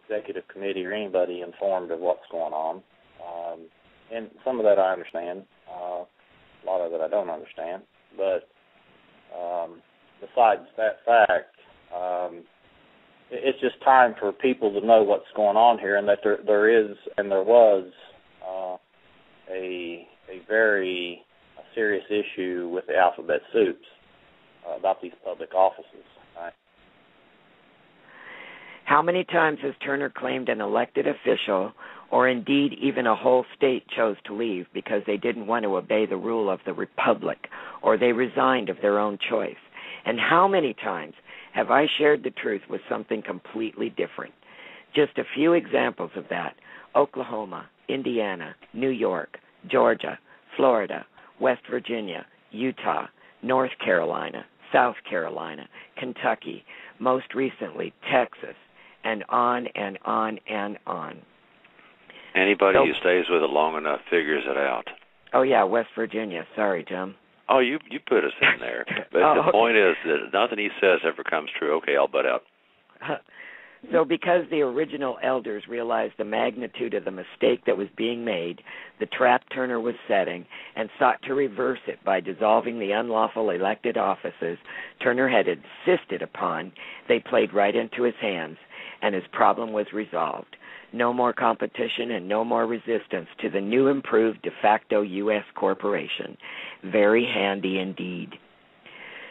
executive committee or anybody informed of what's going on. And some of that I understand. A lot of it I don't understand. But besides that fact, it's just time for people to know what's going on here, and that there is and there was a very serious issue with the alphabet soups about these public offices. Right? How many times has Turner claimed an elected official, or indeed even a whole state, chose to leave because they didn't want to obey the rule of the republic, or they resigned of their own choice? And how many times have I shared the truth with something completely different? Just a few examples of that: Oklahoma, Indiana, New York, Georgia, Florida, West Virginia, Utah, North Carolina, South Carolina, Kentucky, most recently Texas, and on and on and on. Anybody who stays with it long enough figures it out. Oh, yeah, West Virginia. Sorry, Jim. Oh, you put us in there. But the point is that nothing he says ever comes true. Okay, I'll butt out. So because the original elders realized the magnitude of the mistake that was being made, the trap Turner was setting, and sought to reverse it by dissolving the unlawful elected offices Turner had insisted upon, they played right into his hands, and his problem was resolved. No more competition and no more resistance to the new improved de facto U.S. corporation. Very handy indeed.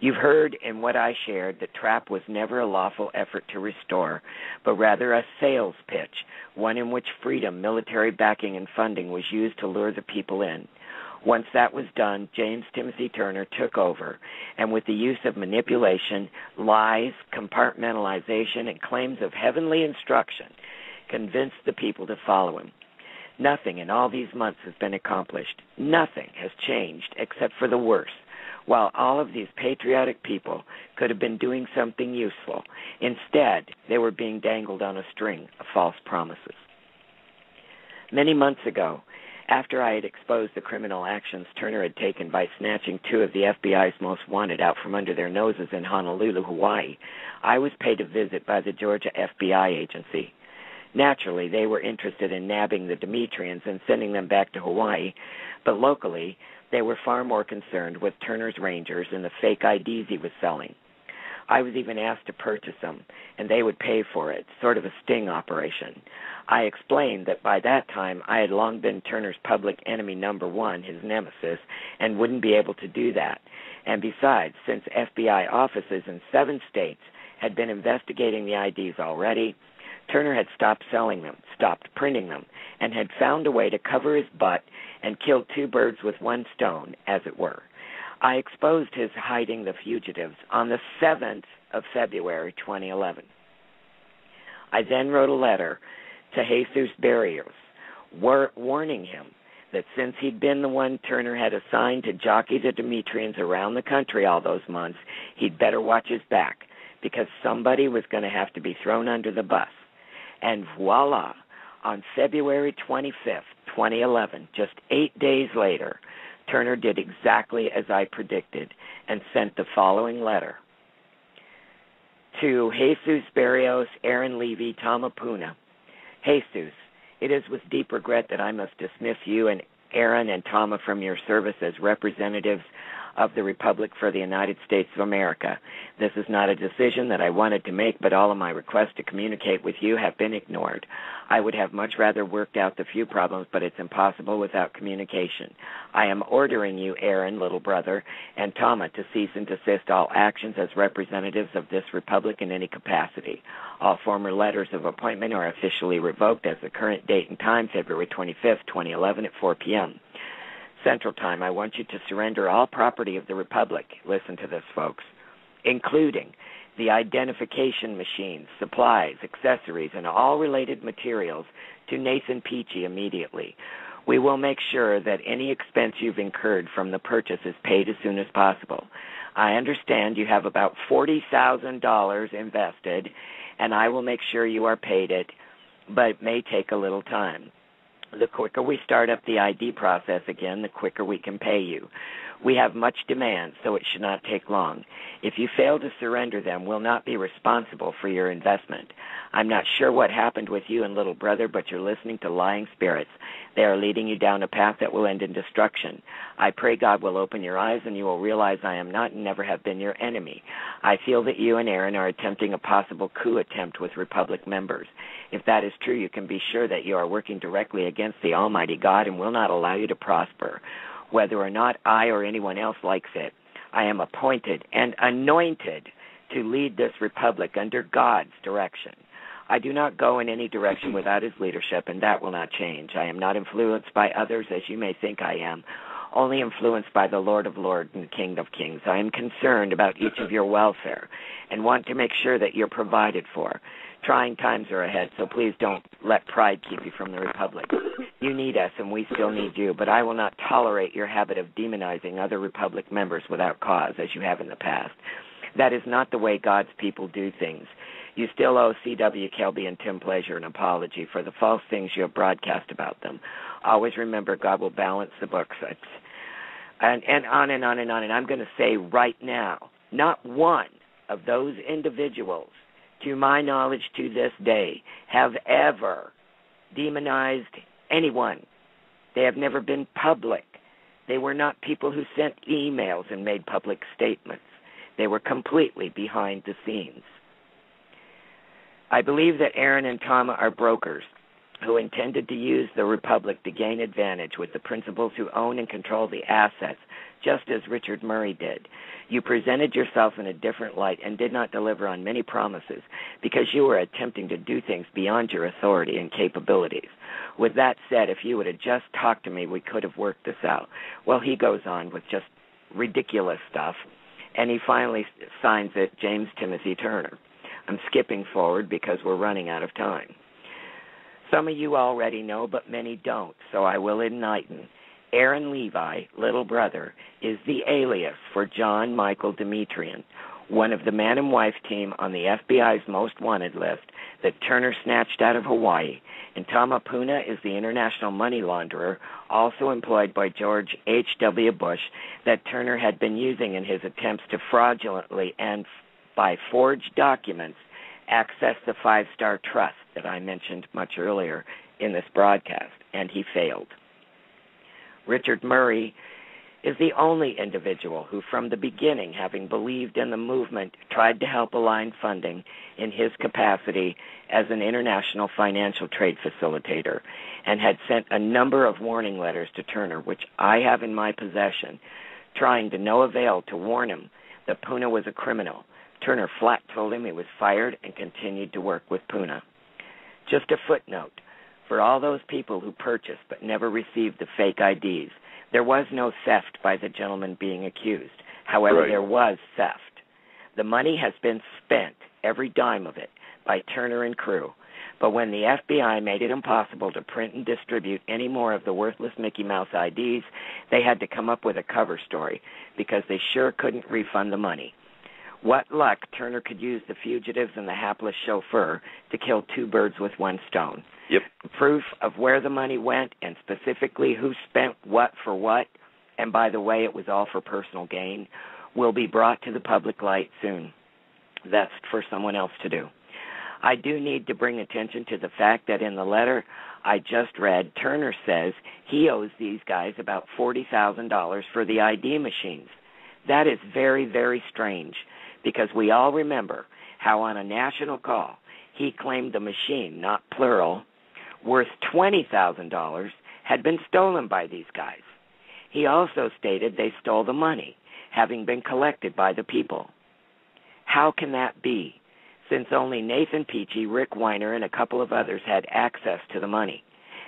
You've heard in what I shared that TRAP was never a lawful effort to restore, but rather a sales pitch, one in which freedom, military backing, and funding was used to lure the people in. Once that was done, James Timothy Turner took over, and with the use of manipulation, lies, compartmentalization, and claims of heavenly instruction, convinced the people to follow him. Nothing in all these months has been accomplished. Nothing has changed except for the worse. While all of these patriotic people could have been doing something useful, instead they were being dangled on a string of false promises. Many months ago, after I had exposed the criminal actions Turner had taken by snatching two of the FBI's most wanted out from under their noses in Honolulu, Hawaii, I was paid a visit by the Georgia FBI agency. Naturally, they were interested in nabbing the Demetrians and sending them back to Hawaii, but locally, they were far more concerned with Turner's Rangers and the fake IDs he was selling. I was even asked to purchase them, and they would pay for it, sort of a sting operation. I explained that by that time I had long been Turner's public enemy number one, his nemesis, and wouldn't be able to do that. And besides, since FBI offices in 7 states had been investigating the IDs already, Turner had stopped selling them, stopped printing them, and had found a way to cover his butt and kill 2 birds with 1 stone, as it were. I exposed his hiding the fugitives on the 7th of February, 2011. I then wrote a letter to Jesus Barrios, warning him that since he'd been the one Turner had assigned to jockey the Demetrians around the country all those months, he'd better watch his back, because somebody was going to have to be thrown under the bus. And voila, on February 25th, 2011, just 8 days later, Turner did exactly as I predicted and sent the following letter. To Jesus Barrios, Aaron Levy, Tom Apuna. Jesus, it is with deep regret that I must dismiss you and Aaron and Tama from your service as representatives of the Republic for the United States of America. This is not a decision that I wanted to make, but all of my requests to communicate with you have been ignored. I would have much rather worked out the few problems, but it's impossible without communication. I am ordering you, Aaron, little brother, and Tama to cease and desist all actions as representatives of this Republic in any capacity. All former letters of appointment are officially revoked as the current date and time, February 25th, 2011 at 4 p.m. Central Time. I want you to surrender all property of the Republic, listen to this, folks, including the identification machines, supplies, accessories, and all related materials to Nathan Peachy immediately. We will make sure that any expense you've incurred from the purchase is paid as soon as possible. I understand you have about $40,000 invested, and I will make sure you are paid it, but it may take a little time. The quicker we start up the ID process again, the quicker we can pay you. We have much demand, so it should not take long. If you fail to surrender them, we'll not be responsible for your investment. I'm not sure what happened with you and little brother, but you're listening to lying spirits. They are leading you down a path that will end in destruction. I pray God will open your eyes and you will realize I am not and never have been your enemy. I feel that you and Aaron are attempting a possible coup attempt with Republic members. If that is true, you can be sure that you are working directly against the Almighty God and will not allow you to prosper. Whether or not I or anyone else likes it, I am appointed and anointed to lead this republic under God's direction. I do not go in any direction without his leadership, and that will not change. I am not influenced by others as you may think I am, only influenced by the Lord of Lords and King of Kings. I am concerned about each of your welfare and want to make sure that you're provided for. Trying times are ahead, so please don't let pride keep you from the Republic. You need us, and we still need you, but I will not tolerate your habit of demonizing other Republic members without cause, as you have in the past. That is not the way God's people do things. You still owe C.W. Kelby and Tim Pleasure an apology for the false things you have broadcast about them. Always remember God will balance the books. And on and on and on. And I'm going to say right now, not one of those individuals, to my knowledge to this day, have ever demonized anyone. They have never been public. They were not people who sent emails and made public statements. They were completely behind the scenes. I believe that Aaron and Tama are brokers who intended to use the Republic to gain advantage with the principals who own and control the assets, just as Richard Murray did. You presented yourself in a different light and did not deliver on many promises because you were attempting to do things beyond your authority and capabilities. With that said, if you would have just talked to me, we could have worked this out. Well, he goes on with just ridiculous stuff, and he finally signs it, James Timothy Turner. I'm skipping forward because we're running out of time. Some of you already know, but many don't, so I will enlighten. Aaron Levi, little brother, is the alias for John Michael Demetrian, one of the man and wife team on the FBI's most wanted list that Turner snatched out of Hawaii, and Tama Puna is the international money launderer, also employed by George H.W. Bush, that Turner had been using in his attempts to fraudulently and by forged documents access the five-star trust that I mentioned much earlier in this broadcast, and he failed. Richard Murray is the only individual who, from the beginning, having believed in the movement, tried to help align funding in his capacity as an international financial trade facilitator, and had sent a number of warning letters to Turner, which I have in my possession, trying to no avail to warn him that Puna was a criminal. Turner flat told him he was fired and continued to work with Puna. Just a footnote, for all those people who purchased but never received the fake IDs, there was no theft by the gentleman being accused. However, There was theft. The money has been spent, every dime of it, by Turner and crew. But when the FBI made it impossible to print and distribute any more of the worthless Mickey Mouse IDs, they had to come up with a cover story because they sure couldn't refund the money. What luck Turner could use the fugitives and the hapless chauffeur to kill two birds with one stone. Yep. Proof of where the money went and specifically who spent what for what, and by the way, it was all for personal gain, will be brought to the public light soon. That's for someone else to do. I do need to bring attention to the fact that in the letter I just read, Turner says he owes these guys about $40,000 for the ID machines. That is very, very strange, because we all remember how on a national call he claimed the machine, not plural, worth $20,000 had been stolen by these guys. He also stated they stole the money, having been collected by the people. How can that be, since only Nathan Peachy, Rick Weiner, and a couple of others had access to the money?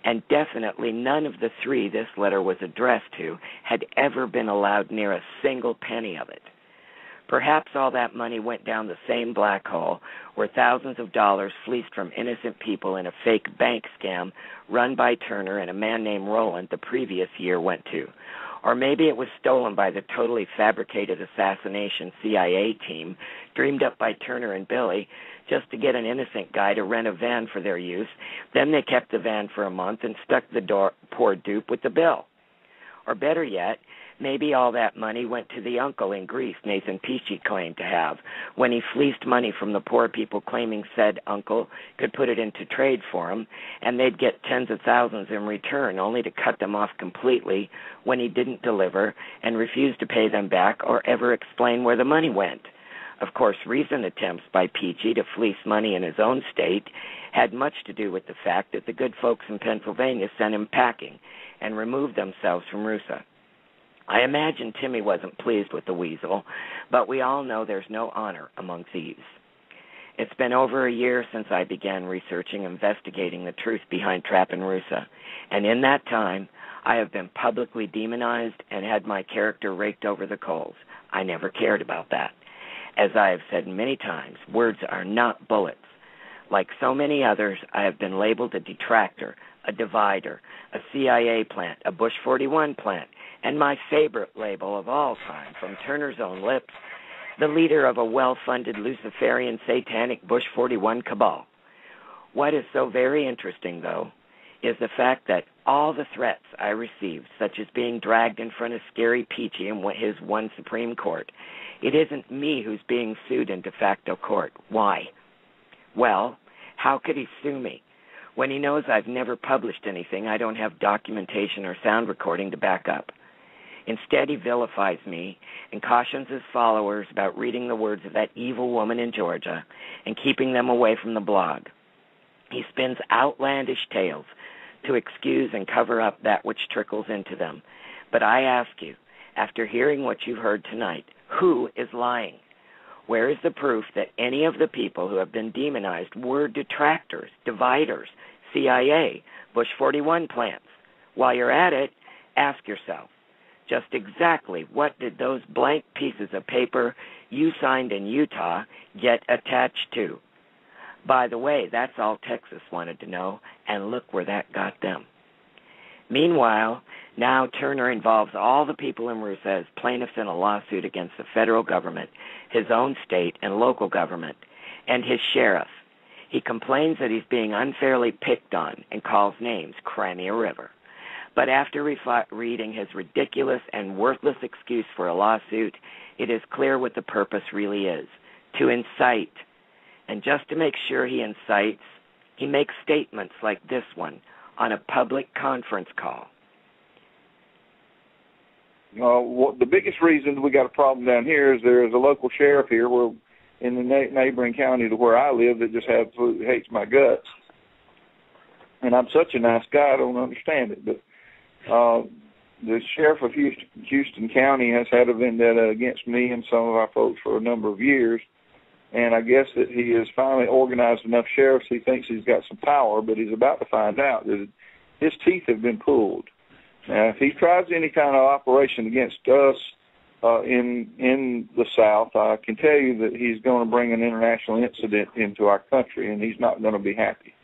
And definitely none of the three this letter was addressed to had ever been allowed near a single penny of it. Perhaps all that money went down the same black hole where thousands of dollars fleeced from innocent people in a fake bank scam run by Turner and a man named Roland the previous year went to. Or maybe it was stolen by the totally fabricated assassination CIA team dreamed up by Turner and Billy just to get an innocent guy to rent a van for their use. Then they kept the van for a month and stuck the poor dupe with the bill. Or better yet, Maybe all that money went to the uncle in Greece Nathan Peachy claimed to have when he fleeced money from the poor people claiming said uncle could put it into trade for him, and they'd get tens of thousands in return, only to cut them off completely when he didn't deliver and refused to pay them back or ever explain where the money went. Of course, recent attempts by Peachy to fleece money in his own state had much to do with the fact that the good folks in Pennsylvania sent him packing and removed themselves from RuSA. I imagine Timmy wasn't pleased with the weasel, but we all know there's no honor among thieves. It's been over a year since I began researching and investigating the truth behind Trapp and RuSA, and in that time, I have been publicly demonized and had my character raked over the coals. I never cared about that. As I have said many times, words are not bullets. Like so many others, I have been labeled a detractor, a divider, a CIA plant, a Bush 41 plant, and my favorite label of all time, from Turner's own lips, the leader of a well-funded Luciferian satanic Bush 41 cabal. What is so very interesting, though, is the fact that all the threats I received, such as being dragged in front of Scary Peachy in his one Supreme Court, it isn't me who's being sued in de facto court. Why? Well, how could he sue me? When he knows I've never published anything, I don't have documentation or sound recording to back up. Instead, he vilifies me and cautions his followers about reading the words of that evil woman in Georgia and keeping them away from the blog. He spins outlandish tales to excuse and cover up that which trickles into them. But I ask you, after hearing what you've heard tonight, who is lying? Where is the proof that any of the people who have been demonized were detractors, dividers, CIA, Bush 41 plants? While you're at it, ask yourself, just exactly what did those blank pieces of paper you signed in Utah get attached to? By the way, that's all Texas wanted to know, and look where that got them. Meanwhile, now Turner involves all the people in RuSA as plaintiffs in a lawsuit against the federal government, his own state and local government, and his sheriff. He complains that he's being unfairly picked on and calls names, Crimea River. But after reading his ridiculous and worthless excuse for a lawsuit, it is clear what the purpose really is, to incite. And just to make sure he incites, he makes statements like this one on a public conference call. The biggest reason we got a problem down here is there is a local sheriff here in the neighboring county to where I live that just absolutely hates my guts. And I'm such a nice guy, I don't understand it. But the sheriff of Houston County has had a vendetta against me and some of our folks for a number of years. And I guess that he has finally organized enough sheriffs he thinks he's got some power, but he's about to find out that his teeth have been pulled. Now, if he tries any kind of operation against us in the South, I can tell you that he's going to bring an international incident into our country, and he's not going to be happy.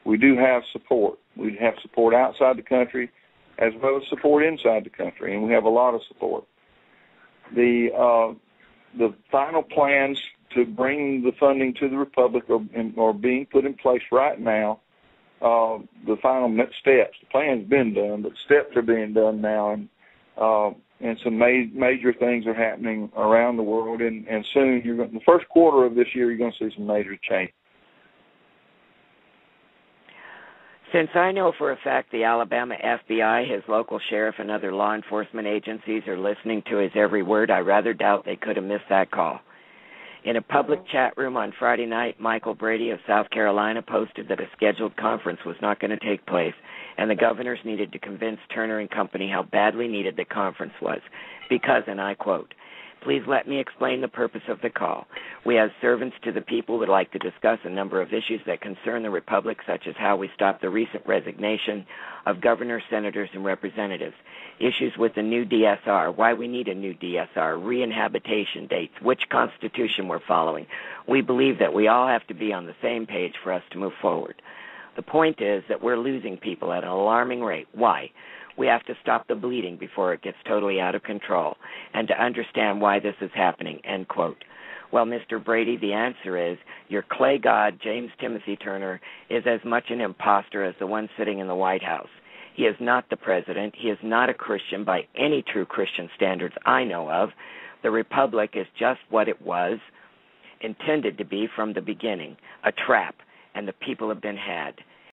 We do have support. We have support outside the country as well as support inside the country, and we have a lot of support. The final plans to bring the funding to the Republic are being put in place right now. The final steps, the plan's been done, but steps are being done now, and some major things are happening around the world, and soon, the first quarter of this year, you're going to see some major change. Since I know for a fact the Alabama FBI, his local sheriff, and other law enforcement agencies are listening to his every word, I rather doubt they could have missed that call. In a public chat room on Friday night, Michael Brady of South Carolina posted that a scheduled conference was not going to take place, and the governors needed to convince Turner and Company how badly needed the conference was, because, and I quote, "Please let me explain the purpose of the call. We as servants to the people would like to discuss a number of issues that concern the Republic, such as how we stop the recent resignation of governors, senators, and representatives, issues with the new DSR, why we need a new DSR, re-inhabitation dates, which Constitution we're following. We believe that we all have to be on the same page for us to move forward. The point is that we're losing people at an alarming rate. Why? We have to stop the bleeding before it gets totally out of control, and to understand why this is happening," end quote. Well, Mr. Brady, the answer is your clay god, James Timothy Turner, is as much an imposter as the one sitting in the White House. He is not the president. He is not a Christian by any true Christian standards I know of. The republic is just what it was intended to be from the beginning, a trap, and the people have been had.